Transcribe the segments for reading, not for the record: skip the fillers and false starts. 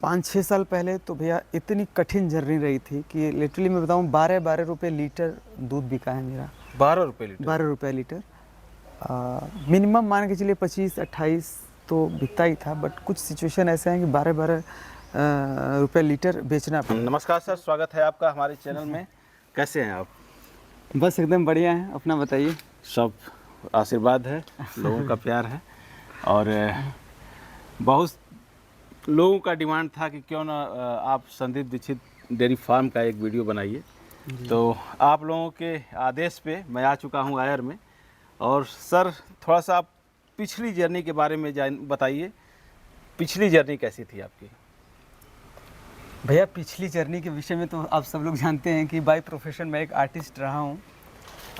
5-6 साल पहले तो भैया इतनी कठिन जर्नी रही थी कि लिटरली मैं बताऊं 12-12 रुपये लीटर दूध बिका है मेरा। 12 रुपये लीटर। 12 रुपये लीटर। मिनिमम मान के चलिए 25-28 तो बिकता ही था, बट कुछ सिचुएशन ऐसे हैं कि 12-12 रुपये लीटर बेचना पड़ा। नमस्कार सर, स्वागत है आपका हमारे चैनल में। कैसे हैं आप? बस एकदम बढ़िया है, अपना बताइए। सब आशीर्वाद है, लोगों का प्यार है। और बहुत लोगों का डिमांड था कि क्यों ना आप संदीप दीक्षित डेयरी फार्म का एक वीडियो बनाइए। तो आप लोगों के आदेश पे मैं आ चुका हूँ आयर में। और सर, थोड़ा सा आप पिछली जर्नी के बारे में बताइए। पिछली जर्नी कैसी थी आपकी? भैया पिछली जर्नी के विषय में तो आप सब लोग जानते हैं कि बाय प्रोफेशन मैं एक आर्टिस्ट रहा हूँ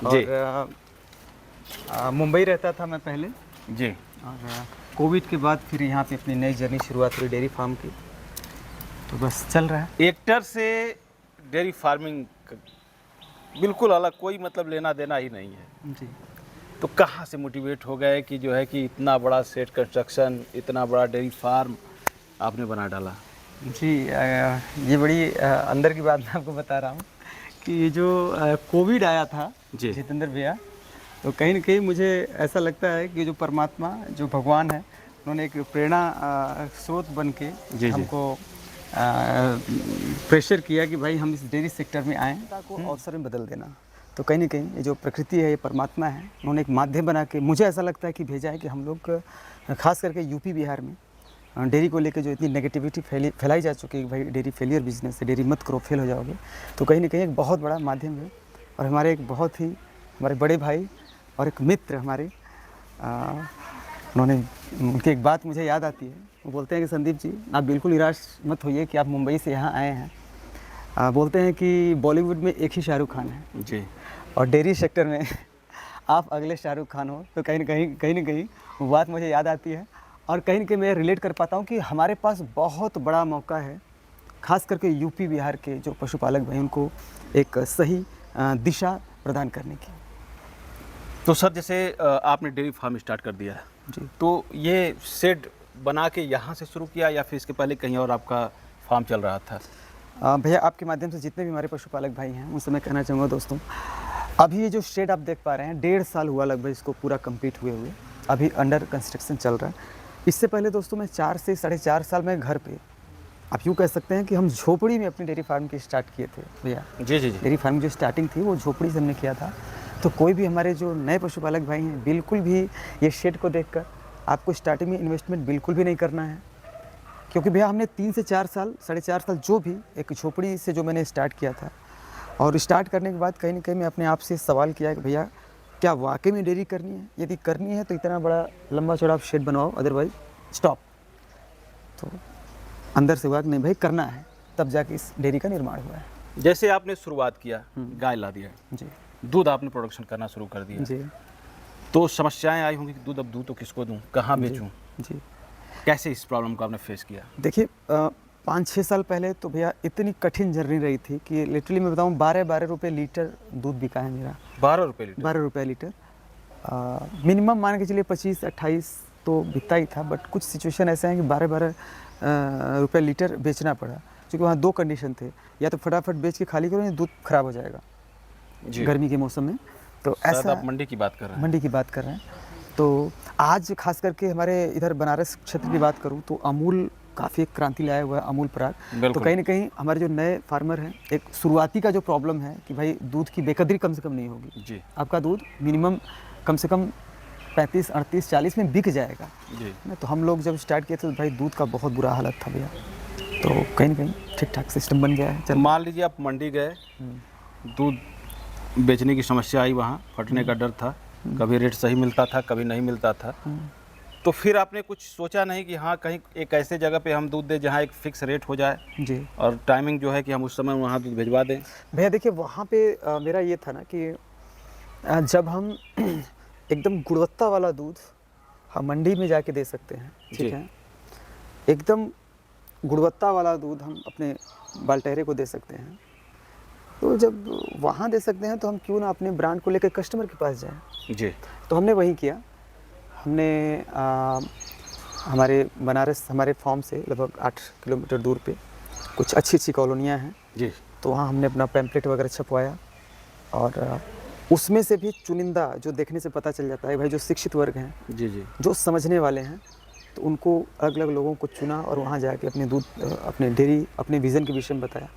और मुंबई रहता था मैं पहले जी। और कोविड के बाद फिर यहाँ पे अपनी नई जर्नी शुरुआत हुई डेयरी फार्म की। तो बस चल रहा है। एक्टर से डेयरी फार्मिंग बिल्कुल अलग, कोई मतलब लेना देना ही नहीं है। जी। तो कहाँ से मोटिवेट हो गए कि जो है कि इतना बड़ा सेट कंस्ट्रक्शन, इतना बड़ा डेयरी फार्म आपने बना डाला? जी, ये बड़ी अंदर की बात मैं आपको बता रहा हूँ कि ये जो कोविड आया था जी। जितेंद्र भैया, तो कहीं ना कहीं मुझे ऐसा लगता है कि जो परमात्मा, जो भगवान है, उन्होंने एक प्रेरणा स्रोत बन के हमको प्रेशर किया कि भाई हम इस डेयरी सेक्टर में आएँ, को अवसर में बदल देना। तो कहीं ना कहीं ये जो प्रकृति है, ये परमात्मा है, उन्होंने एक माध्यम बना के मुझे ऐसा लगता है कि भेजा है कि हम लोग खास करके यूपी बिहार में डेयरी को लेकर जो इतनी नेगेटिविटी फैलाई जा चुकी है कि भाई डेयरी फेलियर बिजनेस है, डेयरी मत करो, फेल हो जाओगे। तो कहीं ना कहीं एक बहुत बड़ा माध्यम है। और हमारे एक बहुत ही हमारे बड़े भाई और एक मित्र हमारे, उन्होंने, उनकी एक बात मुझे याद आती है। वो बोलते हैं कि संदीप जी, आप बिल्कुल निराश मत होइए कि आप मुंबई से यहाँ आए हैं। बोलते हैं कि बॉलीवुड में एक ही शाहरुख खान है जी, और डेयरी सेक्टर में आप अगले शाहरुख खान हो। तो कहीं ना कहीं वो बात मुझे याद आती है और कहीं ना कहीं मैं रिलेट कर पाता हूँ कि हमारे पास बहुत बड़ा मौका है, खास करके यूपी बिहार के जो पशुपालक भाई, उनको एक सही दिशा प्रदान करने की। तो सर, जैसे आपने डेयरी फार्म स्टार्ट कर दिया जी, तो ये शेड बना के यहाँ से शुरू किया या फिर इसके पहले कहीं और आपका फार्म चल रहा था? भैया आपके माध्यम से जितने भी हमारे पशुपालक भाई हैं उनसे मैं कहना चाहूँगा, दोस्तों, अभी ये जो शेड आप देख पा रहे हैं, 1.5 साल हुआ लगभग इसको पूरा कंप्लीट हुए हुए, अभी अंडर कंस्ट्रक्शन चल रहा है। इससे पहले दोस्तों मैं 4 से 4.5 साल में घर पे, आप यूँ कह सकते हैं कि हम झोपड़ी में अपनी डेयरी फार्म की स्टार्ट किए थे भैया। जी जी जी। डेयरी फार्म की जो स्टार्टिंग थी वो झोपड़ी से हमने किया था। तो कोई भी हमारे जो नए पशुपालक भाई हैं, बिल्कुल भी ये शेड को देखकर आपको स्टार्टिंग में इन्वेस्टमेंट बिल्कुल भी नहीं करना है, क्योंकि भैया हमने 3 से 4 साल, 4.5 साल जो भी एक झोपड़ी से जो मैंने स्टार्ट किया था, और स्टार्ट करने के बाद कहीं ना कहीं मैं अपने आप से सवाल किया कि भैया क्या वाकई में डेयरी करनी है? यदि करनी है तो इतना बड़ा लंबा चौड़ा आप शेड बनवाओ, अदरवाइज स्टॉप। तो अंदर से हुआ कि नहीं भाई करना है, तब जाके इस डेयरी का निर्माण हुआ है। जैसे आपने शुरुआत किया, गाय ला दिया, जी दूध आपने प्रोडक्शन करना शुरू कर दिया, जी तो समस्याएं आई होंगी कि दूध अब दूँ तो किसको दूँ, कहाँ बेचूँ? जी। कैसे इस प्रॉब्लम को आपने फेस किया? देखिए 5-6 साल पहले तो भैया इतनी कठिन जर्नी रही थी कि लिटरली मैं बताऊँ 12-12 रुपये लीटर दूध बिका है मेरा। 12 रुपये लीटर? 12 रुपये लीटर। मिनिमम मान के चलिए 25-28 तो बिकता ही था, बट कुछ सिचुएशन ऐसे हैं कि 12-12 रुपये लीटर बेचना पड़ा, क्योंकि वहाँ 2 कंडीशन थे, या तो फटाफट बेच के खाली करो या दूध खराब हो जाएगा जी। गर्मी के मौसम में। तो ऐसा आप मंडी की बात कर रहे हैं? मंडी की बात कर रहे हैं। तो आज खास करके हमारे इधर बनारस क्षेत्र की बात करूँ तो अमूल काफ़ी एक क्रांति लाया हुआ है, अमूल पराग। तो कहीं ना कहीं हमारे जो नए फार्मर हैं, एक शुरुआती का जो प्रॉब्लम है कि भाई दूध की बेकदरी कम से कम नहीं होगी जी। आपका दूध मिनिमम कम से कम 35, 38, 40 में बिक जाएगा जी। ना। तो हम लोग जब स्टार्ट किए थे तो भाई दूध का बहुत बुरा हालत था भैया। तो कहीं ना कहीं ठीक ठाक सिस्टम बन गया है। मान लीजिए आप मंडी गए, दूध बेचने की समस्या आई, वहाँ फटने का डर था, कभी रेट सही मिलता था, कभी नहीं मिलता था। तो फिर आपने कुछ सोचा नहीं कि हाँ कहीं एक ऐसे जगह पे हम दूध दें जहाँ एक फिक्स रेट हो जाए जी, और टाइमिंग जो है कि हम उस समय वहाँ दूध भिजवा दें? भैया देखिए वहाँ पे मेरा ये था ना कि जब हम एकदम गुणवत्ता वाला दूध हम मंडी में जाके दे सकते हैं, ठीक है, एकदम गुणवत्ता वाला दूध हम अपने बालटेरे को दे सकते हैं, तो जब वहाँ दे सकते हैं तो हम क्यों ना अपने ब्रांड को लेकर कस्टमर के पास जाएं। जी। तो हमने वही किया। हमने हमारे बनारस हमारे फार्म से लगभग 8 किलोमीटर दूर पे कुछ अच्छी अच्छी कॉलोनियाँ हैं, जी तो वहाँ हमने अपना पैम्पलेट वगैरह छपवाया और उसमें से भी चुनिंदा जो देखने से पता चल जाता है भाई जो शिक्षित वर्ग हैं, जी जी जो समझने वाले हैं, तो उनको अलग अलग लोगों को चुना और वहाँ जाके अपने दूध अपने डेयरी अपने विज़न के विषय में बताया।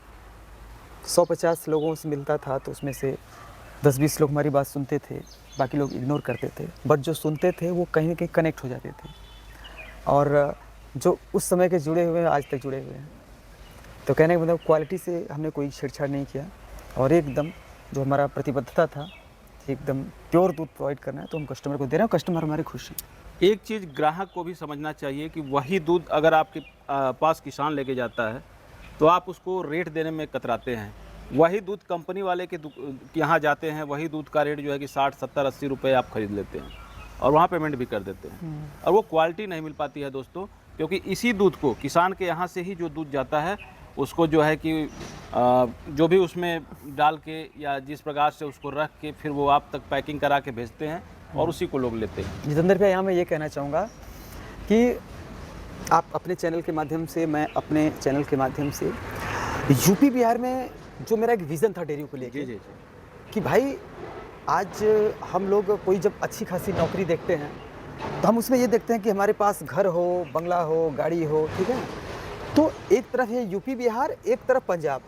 150 लोगों से मिलता था तो उसमें से 10-20 लोग हमारी बात सुनते थे, बाकी लोग इग्नोर करते थे, बट जो सुनते थे वो कहीं ना कहीं कनेक्ट हो जाते थे और जो उस समय के जुड़े हुए हैं आज तक जुड़े हुए हैं। तो कहने का मतलब क्वालिटी से हमने कोई छेड़छाड़ नहीं किया और एकदम जो हमारा प्रतिबद्धता था एकदम प्योर दूध प्रोवाइड करना है, तो हम कस्टमर को दे रहे हैं, कस्टमर हमारे खुश हैं। एक चीज़ ग्राहक को भी समझना चाहिए कि वही दूध अगर आपके पास किसान लेके जाता है तो आप उसको रेट देने में कतराते हैं। वही दूध कंपनी वाले के यहाँ जाते हैं, वही दूध का रेट जो है कि 60, 70, 80 रुपये आप खरीद लेते हैं और वहाँ पेमेंट भी कर देते हैं और वो क्वालिटी नहीं मिल पाती है दोस्तों, क्योंकि इसी दूध को किसान के यहाँ से ही जो दूध जाता है उसको जो है कि जो भी उसमें डाल के या जिस प्रकार से उसको रख के फिर वो आप तक पैकिंग करा के भेजते हैं और उसी को लोग लेते हैं। जितेंद्र भैया, यहाँ मैं ये कहना चाहूँगा कि आप अपने चैनल के माध्यम से, मैं अपने चैनल के माध्यम से यूपी बिहार में जो मेरा एक विज़न था डेयरी को लेके, जी जी कि भाई आज हम लोग कोई जब अच्छी खासी नौकरी देखते हैं तो हम उसमें ये देखते हैं कि हमारे पास घर हो, बंगला हो, गाड़ी हो, ठीक है। तो एक तरफ है यूपी बिहार, एक तरफ पंजाब।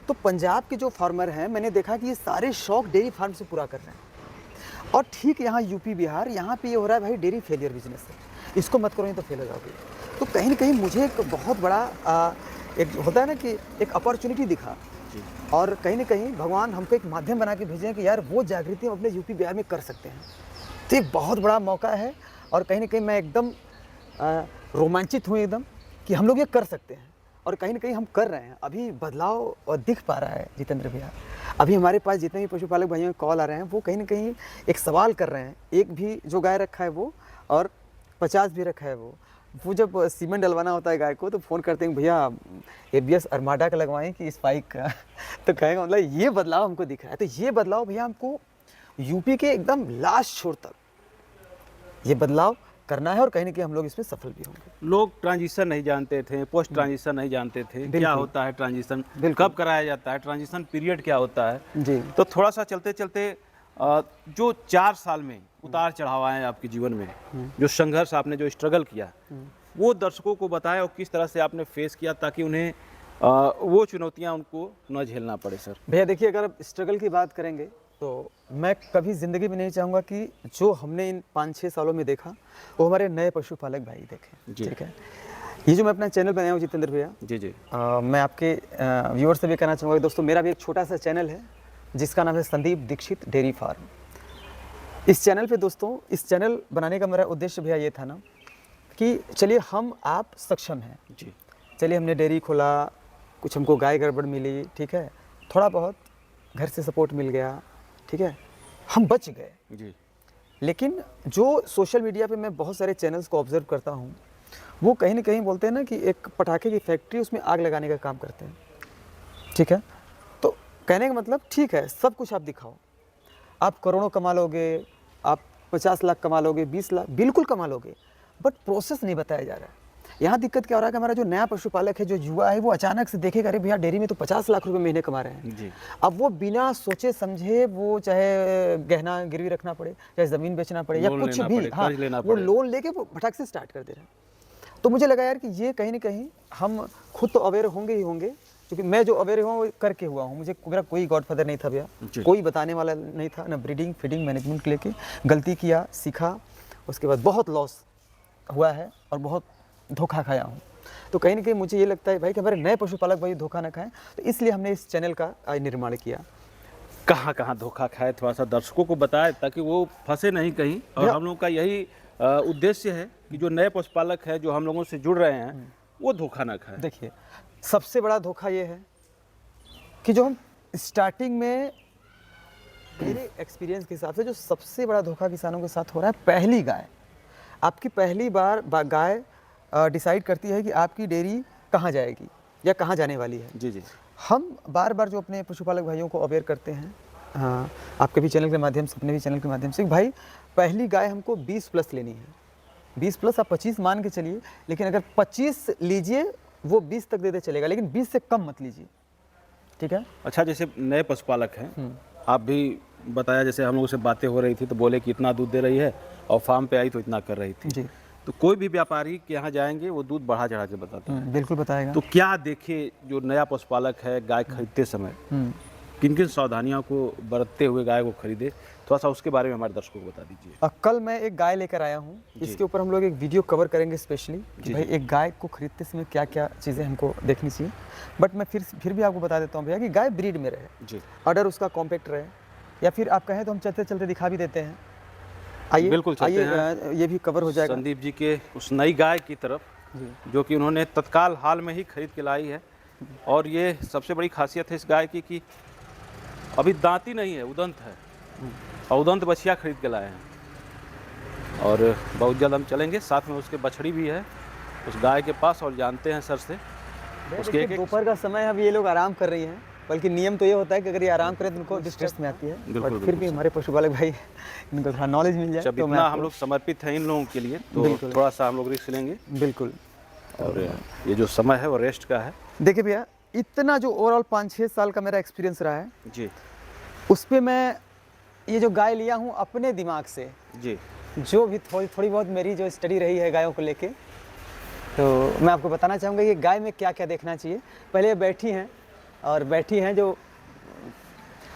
तो पंजाब के जो फार्मर हैं मैंने देखा कि ये सारे शौक डेयरी फार्म से पूरा कर रहे हैं और ठीक यहाँ यूपी बिहार, यहाँ पे ये हो रहा है भाई डेयरी फेलियर बिजनेस है, इसको मत करो नहीं तो फेल हो जाओगे। तो कहीं ना कहीं मुझे एक बहुत बड़ा एक होता है ना कि एक अपॉर्चुनिटी दिखा और कहीं ना कहीं भगवान हमको एक माध्यम बना के भेजे कि यार वो जागृति हम अपने यूपी बिहार में कर सकते हैं। तो एक बहुत बड़ा मौका है और कहीं ना कहीं मैं एकदम रोमांचित हूँ एकदम कि हम लोग ये कर सकते हैं और कहीं ना कहीं हम कर रहे हैं। अभी बदलाव दिख पा रहा है जितेंद्र भैया। अभी हमारे पास जितने भी पशुपालक भाइयों के कॉल आ रहे हैं वो कहीं ना कहीं एक सवाल कर रहे हैं, एक भी जो गाय रखा है वो और 50 भी रखा है वो जब सीमेंट डलवाना होता है गाय को तो फ़ोन करते हैं भैया ABS अरमाडा का लगवाएं कि स्पाइक का तो कहेगा मतलब ये बदलाव हमको दिख रहा है। तो ये बदलाव भैया हमको यूपी के एकदम लास्ट छोर तक ये बदलाव करना है और कहीं ना कहीं हम लोग इसमें सफल भी होंगे। लोग ट्रांजिशन नहीं जानते थे, पोस्ट ट्रांजिशन नहीं जानते थे, क्या होता है ट्रांजिशन, कब कराया जाता है, ट्रांजिशन पीरियड क्या होता है जी। तो थोड़ा सा चलते चलते जो 4 साल में उतार चढ़ाव आए आपके जीवन में, जो संघर्ष आपने जो स्ट्रगल किया वो दर्शकों को बताएं और किस तरह से आपने फेस किया ताकि उन्हें वो चुनौतियां उनको न झेलना पड़े। सर भैया देखिए, अगर स्ट्रगल की बात करेंगे तो मैं कभी ज़िंदगी में नहीं चाहूँगा कि जो हमने इन 5-6 सालों में देखा वो हमारे नए पशुपालक भाई देखें। ठीक है, ये जो मैं अपना चैनल बनाया हूँ जितेंद्र भैया, जी जी मैं आपके व्यूअर से भी कहना चाहूँगा दोस्तों, मेरा भी एक छोटा सा चैनल है जिसका नाम है संदीप दीक्षित डेयरी फार्म। इस चैनल पे दोस्तों, इस चैनल बनाने का मेरा उद्देश्य भैया ये था ना कि चलिए हम आप सक्षम हैं जी, चलिए हमने डेयरी खोला, कुछ हमको गाय गड़बड़ मिली, ठीक है, थोड़ा बहुत घर से सपोर्ट मिल गया, ठीक है, हम बच गए जी। लेकिन जो सोशल मीडिया पे मैं बहुत सारे चैनल्स को ऑब्जर्व करता हूँ वो कहीं ना कहीं बोलते हैं ना कि एक पटाखे की फैक्ट्री, उसमें आग लगाने का काम करते हैं। ठीक है, तो कहने का मतलब ठीक है सब कुछ आप दिखाओ, आप करोड़ों कमा लोगे, आप 50 लाख कमा लोगे, 20 लाख बिल्कुल कमा लोगे, बट प्रोसेस नहीं बताया जा रहा है। यहाँ दिक्कत क्या हो रहा है कि हमारा जो नया पशुपालक है, जो युवा है, वो अचानक से देखेगा अरे भैया डेयरी में तो 50 लाख रुपए महीने कमा रहे हैं जी। अब वो बिना सोचे समझे, वो चाहे गहना गिरवी रखना पड़े, चाहे ज़मीन बेचना पड़े या कुछ भी, हाँ वो लोन लेके वो फटाक से स्टार्ट कर दे रहे हैं। तो मुझे लगा यार कि ये कहीं ना कहीं हम खुद तो अवेयर होंगे ही होंगे, क्योंकि मैं जो अवेयर हुआ वो करके हुआ हूँ। मुझे मेरा कोई गॉडफादर नहीं था भैया, कोई बताने वाला नहीं था, ना ब्रीडिंग फीडिंग मैनेजमेंट के लेके गलती किया, सीखा, उसके बाद बहुत लॉस हुआ है और बहुत धोखा खाया हूँ। तो कहीं ना कहीं मुझे ये लगता है भाई कि हमारे नए पशुपालक भाई धोखा ना खाएं, तो इसलिए हमने इस चैनल का निर्माण किया। कहाँ कहाँ धोखा खाए थोड़ा सा दर्शकों को बताएं ताकि वो फंसे नहीं कहीं, और हम लोग का यही उद्देश्य है कि जो नए पशुपालक है जो हम लोगों से जुड़ रहे हैं वो धोखा ना खाए। देखिए सबसे बड़ा धोखा ये है कि जो हम स्टार्टिंग में, मेरे एक्सपीरियंस के हिसाब से जो सबसे बड़ा धोखा किसानों के साथ हो रहा है, पहली गाय, आपकी पहली बार गाय डिसाइड करती है कि आपकी डेयरी कहाँ जाएगी या कहाँ जाने वाली है। जी जी। हम बार बार जो अपने पशुपालक भाइयों को अवेयर करते हैं, आपके भी चैनल के माध्यम से, अपने भी चैनल के माध्यम से, भाई पहली गाय हमको 20 प्लस लेनी है, 20 प्लस आप 25 मान के चलिए, लेकिन अगर 25 लीजिए वो 20 तक देते चलेगा, लेकिन 20 से कम मत लीजिए, ठीक है। अच्छा, जैसे नए पशुपालक हैं, आप भी बताया, जैसे हम लोगों से बातें हो रही थी तो बोले कि इतना दूध दे रही है और फार्म पे आई तो इतना कर रही थी जी, तो कोई भी व्यापारी के यहाँ जाएंगे वो दूध बढ़ा चढ़ा के बताता है। बिल्कुल बताएगा। तो क्या देखे जो नया पशुपालक है गाय खरीदते समय किन किन सावधानियों को बरतते हुए गाय को खरीदे, थोड़ा सा उसके बारे में हमारे दर्शकों को बता दीजिए। कल मैं एक गाय लेकर आया हूँ, इसके ऊपर हम लोग एक वीडियो कवर करेंगे स्पेशली कि भाई एक गाय को खरीदते समय क्या क्या चीज़ें हमको देखनी चाहिए। बट मैं फिर भी आपको बता देता हूँ भैया कि गाय ब्रीड में रहे जी, ऑर्डर उसका कॉम्पैक्ट रहे, या फिर आप कहें तो हम चलते चलते दिखा भी देते हैं। आइए बिल्कुल चलते हैं, ये भी कवर हो जाएगा संदीप जी के उस नई गाय की तरफ जो कि उन्होंने तत्काल हाल में ही खरीद के लाई है। और ये सबसे बड़ी खासियत है इस गाय की कि अभी दांती नहीं है, उदंत है, और उदंत बछिया खरीद के लाए हैं। और बहुत जल्द हम चलेंगे, साथ में उसके बछड़ी भी है उस गाय के पास, और जानते हैं सर से उसके एक दोपहर का समय है, अब ये लोग आराम कर रही हैं, बल्कि नियम तो ये होता है कि अगर ये आराम करें तो उनको डिस्ट्रेस में आती है। बट फिर भी हमारे पशुपालक भाई इनको थोड़ा नॉलेज मिल जाए जब तो इतना हम लोग समर्पित हैं इन लोगों के लिए तो थोड़ा सा हम लोग रिस्क लेंगे। बिल्कुल। और ये जो समय है वो रेस्ट का है। देखिए भैया, इतना जो ओवरऑल 5-6 साल का मेरा एक्सपीरियंस रहा है जी, उस पर मैं ये जो गाय लिया हूँ अपने दिमाग से, जी, जो भी थोड़ी बहुत मेरी जो स्टडी रही है गायों को लेके, तो मैं आपको बताना चाहूँगा कि गाय में क्या क्या देखना चाहिए। पहले ये बैठी हैं, और बैठी हैं जो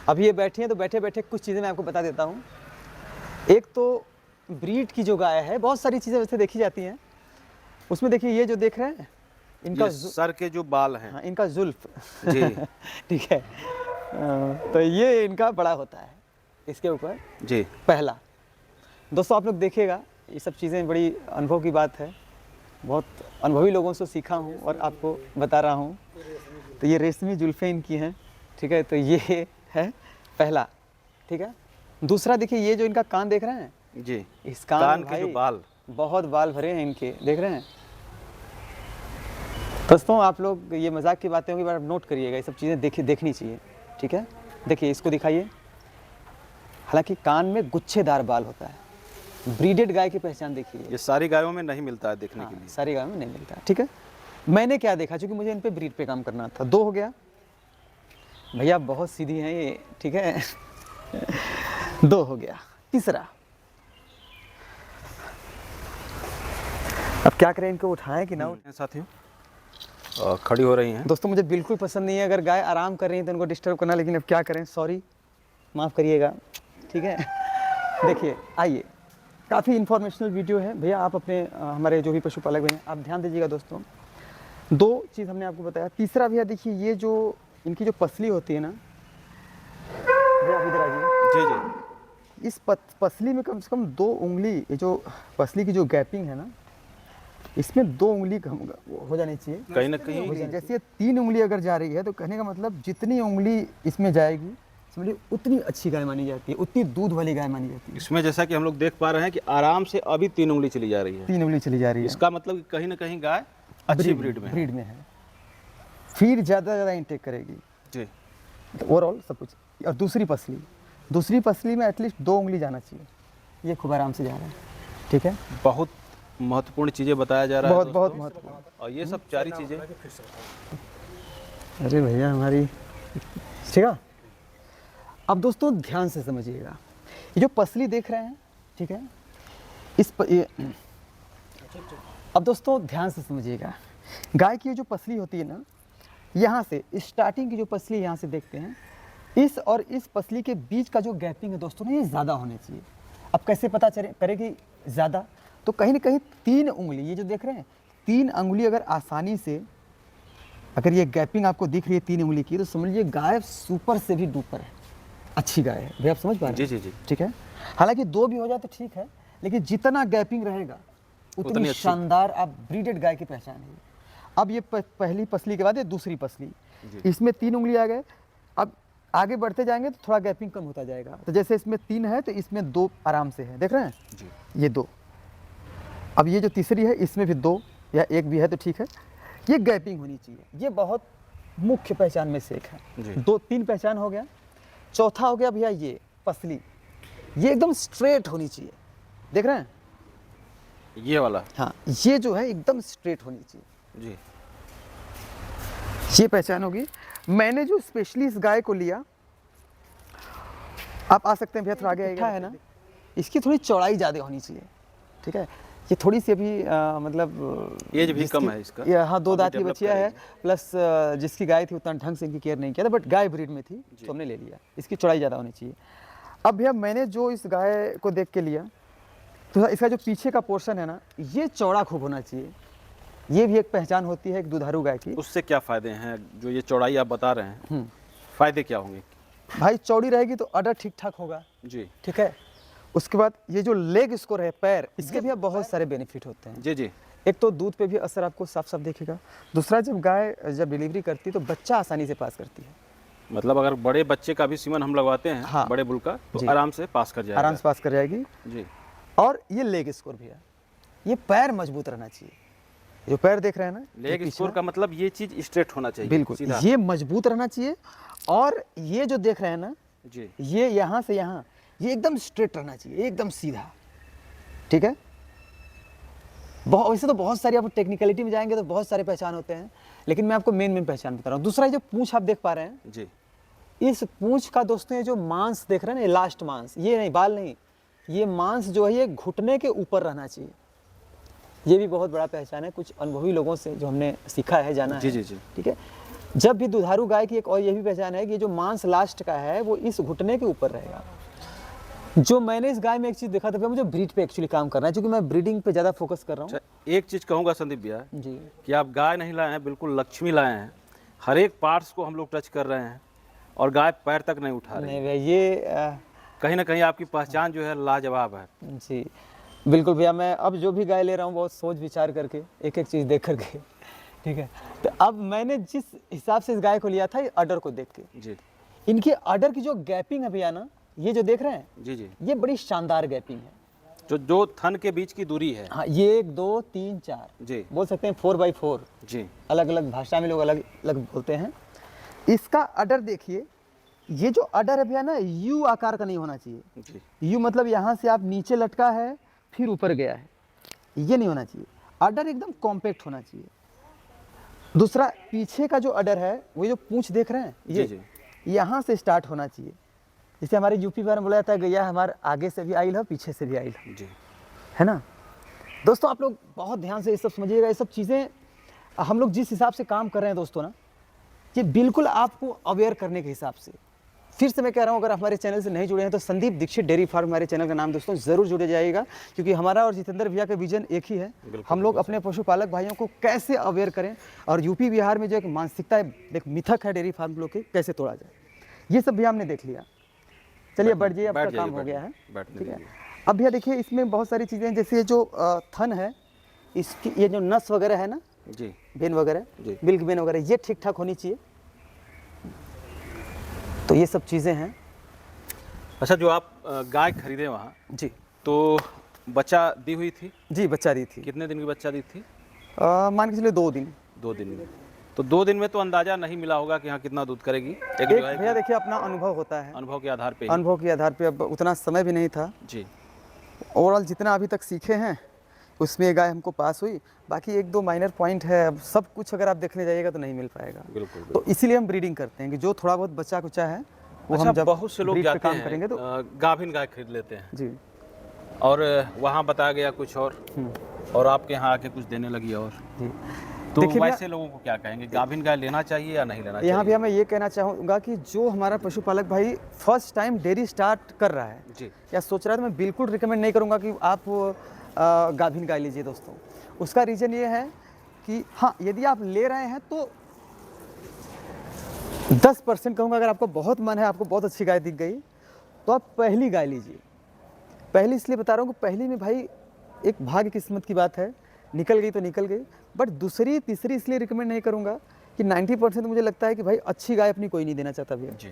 अभी ये बैठी हैं, तो बैठे बैठे कुछ चीज़ें मैं आपको बता देता हूँ। एक तो ब्रीड की जो गाय है, बहुत सारी चीज़ें वैसे देखी जाती हैं, उसमें देखिए ये जो देख रहे हैं इनका ये सर के जो बाल हैं, हाँ, इनका जुल्फ जी ठीक है, तो ये इनका बड़ा होता है इसके ऊपर। जी, पहला दोस्तों आप लोग देखिएगा, ये सब चीज़ें बड़ी अनुभव की बात है, बहुत अनुभवी लोगों से सीखा हूँ और आपको बता रहा हूँ। तो ये रेशमी जुल्फ़ें इनकी हैं, ठीक है, तो ये है पहला, ठीक है। दूसरा देखिए ये जो इनका कान देख रहे हैं जी, इस कान के भाई जो बाल, बहुत बाल भरे हैं इनके, देख रहे हैं दोस्तों। आप लोग ये मजाक की बातें होंगी, बार नोट करिएगा, ये सब चीज़ें देखनी चाहिए, ठीक है। देखिए इसको दिखाइए, हालांकि कान में गुच्छेदार बाल होता है, ब्रीडेड गाय की पहचान देखिए। ये सारी गायों में नहीं मिलता है देखने के लिए। सारी गायों में नहीं मिलता, ठीक है। मैंने क्या देखा, चूंकि मुझे इन पे ब्रीड पे काम करना था। 2 हो गया भैया, बहुत सीधी हैं ये, ठीक है 2 हो गया। तीसरा, अब क्या करें, इनको उठाएं कि ना उठाएं? साथियों खड़ी हो रही हैं दोस्तों मुझे बिल्कुल पसंद नहीं है अगर गाय आराम कर रही है तो उनको डिस्टर्ब करना, लेकिन अब क्या करें, सॉरी, माफ़ करिएगा, ठीक है। देखिए आइए, काफ़ी इन्फॉर्मेशनल वीडियो है भैया, आप अपने हमारे जो भी पशुपालक हैं आप ध्यान दीजिएगा दोस्तों। 2 चीज़ हमने आपको बताया। तीसरा भैया देखिए, ये जो इनकी जो पसली होती है ना भैया, इधर आ जाइए। जी जी, इस पसली में कम से कम 2 उंगली, ये जो पसली की जो गैपिंग है ना, इसमें 2 उंगली हो जानी चाहिए कहीं ना कहीं। जैसे 3 उंगली अगर जा रही है तो कहने का मतलब जितनी उंगली इसमें जाएगी समझिए उतनी अच्छी गाय मानी जाती है, उतनी दूध वाली गाय मानी जाती है। इसमें जैसा कि हम लोग देख पा रहे हैं कि आराम से अभी 3 उंगली चली जा रही है। 3 उंगली चली जा रही है, इसका मतलब कि कहीं ना कहीं गाय अच्छी ब्रीड में है, फिर ज़्यादा इंटेक करेगी जी। तो ओवरऑल सब कुछ। और दूसरी पसली में एटलीस्ट 2 उंगली जाना चाहिए, ये खूब आराम से जा रहा है, ठीक है। बहुत महत्वपूर्ण चीज़ें बताया जा रहा है, बहुत महत्वपूर्ण। और ये सब सारी चीज़ें, अरे भैया हमारी, ठीक है। अब दोस्तों ध्यान से समझिएगा, ये जो पसली देख रहे हैं, ठीक है, अब दोस्तों ध्यान से समझिएगा, गाय की जो पसली होती है ना, यहाँ से स्टार्टिंग की जो पसली यहाँ से देखते हैं, इस और इस पसली के बीच का जो गैपिंग है दोस्तों ना, ये ज़्यादा होनी चाहिए। अब कैसे पता करेगी ज़्यादा, तो कहीं ना कहीं 3 उंगली, ये जो देख रहे हैं 3 उंगली अगर आसानी से, अगर ये गैपिंग आपको दिख रही है 3 उंगली की, तो समझ लीजिए गाय सुपर से भी डुपर है, अच्छी गाय है भैया, आप समझ पा रहे हैं? जी जी जी, ठीक है। हालांकि 2 भी हो जाए तो ठीक है, लेकिन जितना गैपिंग रहेगा उतनी शानदार आप ब्रीडेड गाय की पहचान है। अब ये पहली पसली के बाद ये दूसरी पसली, इसमें 3 उंगली आ गए। अब आगे बढ़ते जाएंगे तो थोड़ा गैपिंग कम होता जाएगा, तो जैसे इसमें 3 है तो इसमें 2 आराम से है, देख रहे हैं जी। ये 2। अब ये जो तीसरी है इसमें भी 2 या 1 भी है तो ठीक है, ये गैपिंग होनी चाहिए, ये बहुत मुख्य पहचान में से एक है। 2-3 पहचान हो गया। चौथा हो गया भैया ये पसली, ये एकदम स्ट्रेट होनी चाहिए, देख रहे हैं ये वाला? हाँ, ये जो है एकदम स्ट्रेट होनी चाहिए, जी। ये पहचान होगी। मैंने जो स्पेशली इस गाय को लिया, आप आ सकते हैं भैया, थोड़ा आगे आएगा, है ना, इसकी थोड़ी चौड़ाई ज़्यादा होनी चाहिए, ठीक है। ये थोड़ी सी अभी मतलब एज भी कम है इसका। हाँ, 2 दांत की बच्चिया है, प्लस जिसकी गाय थी उतना ढंग से इनकी केयर नहीं किया था, बट गाय ब्रीड में थी तो हमने ले लिया। इसकी चौड़ाई ज़्यादा होनी चाहिए। अब भैया मैंने जो इस गाय को देख के लिया, तो इसका जो पीछे का पोर्शन है ना, ये चौड़ा खूब होना चाहिए। ये भी एक पहचान होती है एक दुधारू गाय की। उससे क्या फ़ायदे हैं जो ये चौड़ाई आप बता रहे हैं, फ़ायदे क्या होंगे? भाई चौड़ी रहेगी तो अडर ठीक ठाक होगा जी, ठीक है। उसके बाद ये जो लेग स्कोर है, पैर, इसके भी अब बहुत सारे बेनिफिट होते हैं। जी जी। एक तो दूध पे भी असर आपको साफ साफ दिखेगा। दूसरा, जब गाय जब डिलीवरी करती है तो बच्चा आसानी से पास करती है। मतलब अगर बड़े बच्चे का भी सीमन हम लगवाते हैं, हाँ, बड़े बुल का, जी, तो आराम से पास कर जाएगा। आराम से पास कर जाएगी। जी। और ये लेग स्कोर भी है, ये पैर मजबूत रहना चाहिए। जो पैर देख रहे हैं ना, लेग स्कोर का मतलब ये चीज़ स्ट्रेट होना चाहिए, बिल्कुल सीधा। ये मजबूत रहना चाहिए। और ये जो देख रहे हैं ना, जी, ये यहाँ से यहाँ, ये एकदम स्ट्रेट रहना चाहिए, एकदम सीधा, ठीक है। बहुत वैसे तो बहुत सारी, आप टेक्निकलिटी में जाएंगे तो बहुत सारे पहचान होते हैं, लेकिन मैं आपको मेन पहचान बता रहा हूँ। दूसरा, जो पूंछ आप देख पा रहे हैं, जी, इस पूंछ का दोस्तों, ये जो मांस देख रहे हैं ना, लास्ट मांस, ये नहीं, बाल नहीं, ये मांस जो है ये घुटने के ऊपर रहना चाहिए। ये भी बहुत बड़ा पहचान है, कुछ अनुभवी लोगों से जो हमने सीखा है, जाना जी, है, जी, जी। ठीक है। जब भी दुधारू गाय की एक और ये भी पहचान है कि जो मांस लास्ट का है वो इस घुटने के ऊपर रहेगा। जो मैंने इस गाय में एक चीज़ देखा था, मुझे ब्रीड पे एक्चुअली काम करना है, क्योंकि मैं ब्रीडिंग पे ज़्यादा फोकस कर रहा हूँ। अच्छा, एक चीज़ कहूँगा संदीप भैया जी, कि आप गाय नहीं लाए हैं, बिल्कुल लक्ष्मी लाए हैं। हर एक पार्ट्स को हम लोग टच कर रहे हैं और गाय पैर तक नहीं उठा रही। नहीं भैया, ये कहीं ना कहीं आपकी पहचान जो है लाजवाब है। जी बिल्कुल भैया, मैं अब जो भी गाय ले रहा हूँ बहुत सोच विचार करके, एक एक चीज़ देख करके, ठीक है। तो अब मैंने जिस हिसाब से इस गाय को लिया था, ये अडर को देख के, जी इनके अडर की जो गैपिंग है भैया ना, ये जो देख रहे हैं, जी जी। ये बड़ी शानदार गैपिंग है। जो थन के बीच की दूरी है। हाँ, ये 1 2 3 4 जी बोल सकते हैं, 4x4, जी। अलग अलग भाषा में लोग अलग अलग बोलते हैं। इसका अडर देखिए, ये जो अडर है भैया ना, यू आकार का नहीं होना चाहिए। जी, यू मतलब यहाँ से आप नीचे लटका है फिर ऊपर गया है, ये नहीं होना चाहिए। अडर एकदम कॉम्पैक्ट होना चाहिए। दूसरा, पीछे का जो अडर है, वो जो पूंछ देख रहे हैं, ये जी, यहाँ से स्टार्ट होना चाहिए। जैसे हमारे यूपी में बोला जाता है, गैया हमारे आगे से भी आइल है, पीछे से भी आइल जी। है ना। दोस्तों आप लोग बहुत ध्यान से ये सब समझिएगा। ये सब चीज़ें हम लोग जिस हिसाब से काम कर रहे हैं दोस्तों ना, ये बिल्कुल आपको अवेयर करने के हिसाब से। फिर से मैं कह रहा हूँ, अगर आप हमारे चैनल से नहीं जुड़े हैं तो संदीप दीक्षित डेयरी फार्म हमारे चैनल का नाम दोस्तों ज़रूर जुड़े जाइएगा, क्योंकि हमारा और जितेंद्र भैया का विजन एक ही है। हम लोग अपने पशुपालक भाइयों को कैसे अवेयर करें, और यूपी बिहार में जो एक मानसिकता है, एक मिथक है डेयरी फार्म लोग के, कैसे तोड़ा जाए, ये सब भी हमने देख लिया। चलिए बैठ जाइए, आपका काम हो गया है, ठीक है। अब भैया देखिए, इसमें बहुत सारी चीज़ें हैं, जैसे ये जो थन है, इसकी ये जो नस वगैरह है ना, जी, वेन वगैरह, जी। मिल्क वेन वगैरह, ये ठीक ठाक होनी चाहिए। तो ये सब चीज़ें हैं। अच्छा, जो आप गाय खरीदे वहाँ, जी तो बच्चा दी हुई थी? जी, बच्चा दी थी। कितने दिन की बच्चा दी थी? मान के चलिए 2 दिन। 2 दिन में। तो 2 दिन में तो अंदाजा नहीं मिला होगा कि हाँ कितना दूध करेगी। एक एक जो है भैया देखिए, अपना अनुभव होता है, अनुभव के आधार पे ही। अनुभव के आधार पे। अब उतना समय भी नहीं था। जी, ओवरऑल जितना अभी तक सीखे हैं उसमें ये गाय हमको पास हुई। बाकी 1 2 माइनर पॉइंट है, अब सब कुछ अगर आप देखने जाइएगा तो नहीं मिल पाएगा। बिल्कुल। तो इसीलिए हम ब्रीडिंग करते हैं कि जो थोड़ा बहुत बच्चा कुचा है वो अच्छा, हम जब बहुत से लोग breed पे जाते काम हैं करेंगे तो गाभिन गाय खरीद लेते हैं जी। और वहाँ बताया गया कुछ और आपके यहाँ आके कुछ देने लगी और। जी तो देखिए भैया, वैसे लोगों को क्या कहेंगे, गाभिन गाय लेना चाहिए या नहीं लेना चाहिए? यहाँ भी मैं ये कहना चाहूँगा कि जो हमारा पशुपालक भाई फर्स्ट टाइम डेयरी स्टार्ट कर रहा है जी, या सोच रहा है, तो मैं बिल्कुल रिकमेंड नहीं करूँगा कि आप गाभिन गाय लीजिए दोस्तों। उसका रीज़न ये है कि हाँ, यदि आप ले रहे हैं तो 10% कहूँगा, अगर आपको बहुत मन है, आपको बहुत अच्छी गाय दिख गई, तो आप पहली गाय लीजिए। पहली इसलिए बता रहा हूँ कि पहली में भाई एक भाग्य किस्मत की बात है, निकल गई तो निकल गई। बट दूसरी तीसरी इसलिए रिकमेंड नहीं करूँगा कि 90% मुझे लगता है कि भाई अच्छी गाय अपनी कोई नहीं देना चाहता भैया। जी,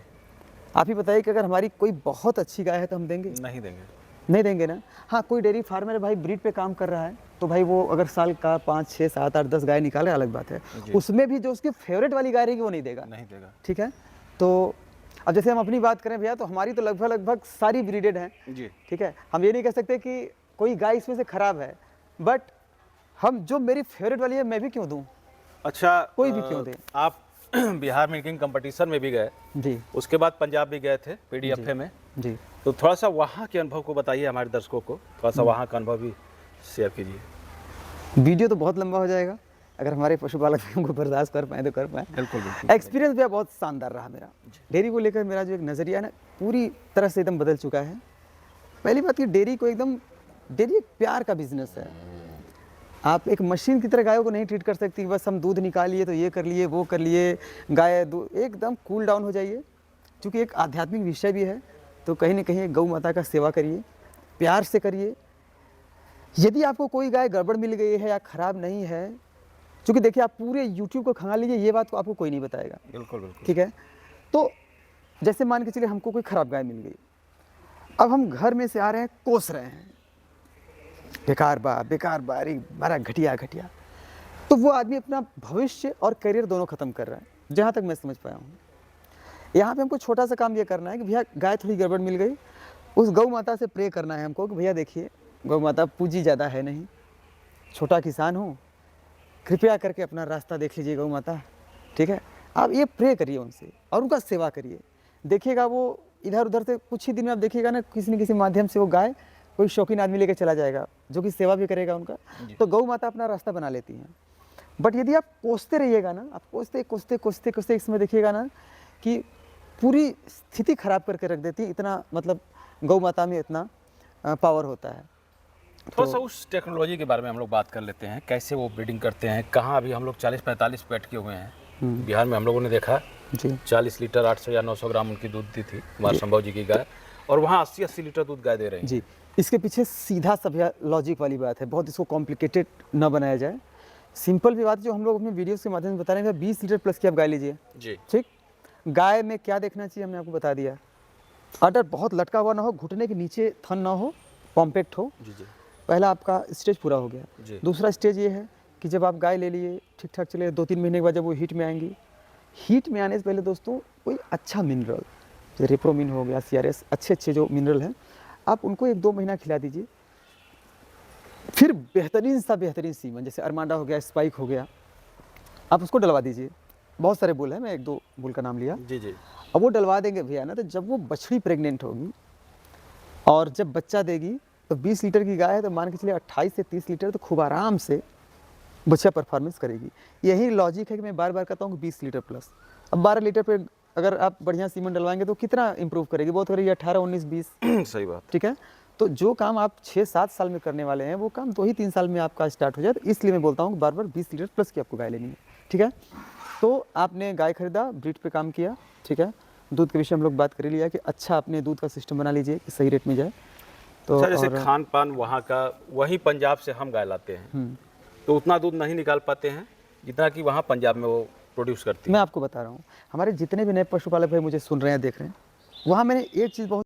आप ही बताइए कि अगर हमारी कोई बहुत अच्छी गाय है तो हम देंगे? नहीं देंगे। नहीं देंगे ना। हाँ, कोई डेयरी फार्मर भाई ब्रीड पे काम कर रहा है तो भाई वो अगर साल का 5 6 7 8 10 गाय निकाले, अलग बात है। उसमें भी जो उसकी फेवरेट वाली गाय रहेगी वो नहीं देगा, नहीं देगा। ठीक है। तो अब जैसे हम अपनी बात करें भैया, तो हमारी तो लगभग सारी ब्रीडेड हैं, जी, ठीक है। हम ये नहीं कह सकते कि कोई गाय इसमें से खराब है, बट हम जो मेरी फेवरेट वाली है मैं भी क्यों दूँ, अच्छा, कोई भी क्यों दे। आप बिहार मिल्किंग कंपटीशन में भी गए, जी उसके बाद पंजाब भी गए थे पीडीएफए में, जी। तो थोड़ा सा वहाँ के अनुभव को बताइए हमारे दर्शकों को, थोड़ा सा वहाँ का अनुभव भी शेयर कीजिए। वीडियो तो बहुत लंबा हो जाएगा, अगर हमारे पशुपालक हमको बर्दाश्त कर पाए तो कर पाए। बिल्कुल बिल्कुल। एक्सपीरियंस भी बहुत शानदार रहा मेरा। डेयरी को लेकर मेरा जो एक नज़रिया है ना, पूरी तरह से एकदम बदल चुका है। पहली बात कि डेयरी को एकदम, डेयरी एक प्यार का बिजनेस है। आप एक मशीन की तरह गायों को नहीं ट्रीट कर सकती, बस हम दूध निकालिए तो ये कर लिए वो कर लिए, गाय दूध एकदम कूल डाउन हो जाइए। क्योंकि एक आध्यात्मिक विषय भी है, तो कहीं ना कहीं गौ माता का सेवा करिए, प्यार से करिए। यदि आपको कोई गाय गड़बड़ मिल गई है या ख़राब नहीं है, क्योंकि देखिए आप पूरे यूट्यूब को खंगाल लीजिए, ये बात को आपको कोई नहीं बताएगा। बिल्कुल बिल्कुल। ठीक है, तो जैसे मान के चलिए हमको कोई ख़राब गाय मिल गई, अब हम घर में से आ रहे हैं, कोस रहे हैं, बेकार बा, अरे बड़ा घटिया, तो वो आदमी अपना भविष्य और करियर दोनों ख़त्म कर रहा है, जहाँ तक मैं समझ पाया हूँ। यहाँ पे हमको छोटा सा काम ये करना है कि भैया गाय थोड़ी गड़बड़ मिल गई, उस गौ माता से प्रे करना है हमको कि भैया देखिए गौ माता पूंजी ज़्यादा है नहीं, छोटा किसान हूँ, कृपया करके अपना रास्ता देख लीजिए गौ माता। ठीक है, आप ये प्रे करिए उनसे और उनका सेवा करिए। देखिएगा वो इधर उधर से कुछ ही दिन में आप देखिएगा ना, किसी न किसी माध्यम से वो गाय कोई शौकीन आदमी लेके चला जाएगा, जो कि सेवा भी करेगा उनका, तो गौ माता अपना रास्ता बना लेती हैं। बट यदि आप कोसते रहिएगा ना, आप कोसते इसमें देखिएगा ना कि पूरी स्थिति खराब करके रख देती है। इतना मतलब गौ माता में इतना पावर होता है। थोड़ा सा उस टेक्नोलॉजी के बारे में हम लोग बात कर लेते हैं, कैसे वो ब्रीडिंग करते हैं, कहाँ अभी हम लोग 40-45 पे अटके हुए हैं। बिहार में हम लोगों ने देखा जी 40 लीटर 800 या 900 ग्राम उनकी दूध दी थी कुमार संभव जी की गाय, और वहाँ 80-80 लीटर दूध गाय दे रहे हैं। जी, इसके पीछे सीधा सभ्य लॉजिक वाली बात है, बहुत इसको कॉम्प्लिकेटेड न बनाया जाए। सिंपल भी बात जो हम लोग अपने वीडियोस के माध्यम से बता रहे हैं, 20 लीटर प्लस की आप गाय लीजिए जी। ठीक। गाय में क्या देखना चाहिए हमने आपको बता दिया, अडर बहुत लटका हुआ ना हो, घुटने के नीचे थन ना हो, कॉम्पैक्ट हो। जी जी पहला आपका स्टेज पूरा हो गया। जी। दूसरा स्टेज ये है कि जब आप गाय ले लिए ठीक ठाक चले, 2-3 महीने के बाद जब वो हीट में आएंगी, हीट में आने से पहले दोस्तों कोई अच्छा मिनरल, जैसे रेप्रोमिन हो गया, CRS, अच्छे जो मिनरल हैं, आप उनको 1-2 महीना खिला दीजिए। फिर बेहतरीन सीमन, जैसे अरमांडा हो गया, स्पाइक हो गया, आप उसको डलवा दीजिए। बहुत सारे बुल हैं, मैं 1-2 बुल का नाम लिया। जी जी। अब वो डलवा देंगे भैया ना, तो जब वो बछड़ी प्रेग्नेंट होगी और जब बच्चा देगी, तो 20 लीटर की गाय है तो मान के चलिए 28 से 30 लीटर तो खूब आराम से बच्चा परफॉर्मेंस करेगी। यही लॉजिक है कि मैं बार बार कहता हूँ कि 20 लीटर प्लस। अब 12 लीटर पे अगर आप बढ़िया सीमन डलवाएंगे तो कितना इंप्रूव करेगी, बहुत करेगी 18, 19, 20। सही बात। ठीक है, तो जो काम आप 6-7 साल में करने वाले हैं, वो काम 2-3 साल में आपका स्टार्ट हो जाए। तो इसलिए मैं बोलता हूँ कि बार बार 20 लीटर प्लस की आपको गाय लेनी है। ठीक है, तो आपने गाय खरीदा, ब्रीड पे काम किया, ठीक है, दूध के विषय हम लोग बात कर लिया कि अच्छा अपने दूध का सिस्टम बना लीजिए कि सही रेट में जाए। तो अच्छा, जैसे खान पान वहाँ का, वही पंजाब से हम गाय लाते हैं, तो उतना दूध नहीं निकाल पाते हैं जितना कि वहाँ पंजाब में वो प्रोड्यूस करती है। मैं आपको बता रहा हूँ, हमारे जितने भी नए पशुपालक भाई मुझे सुन रहे हैं, देख रहे हैं, वहाँ मैंने एक चीज़ बहुत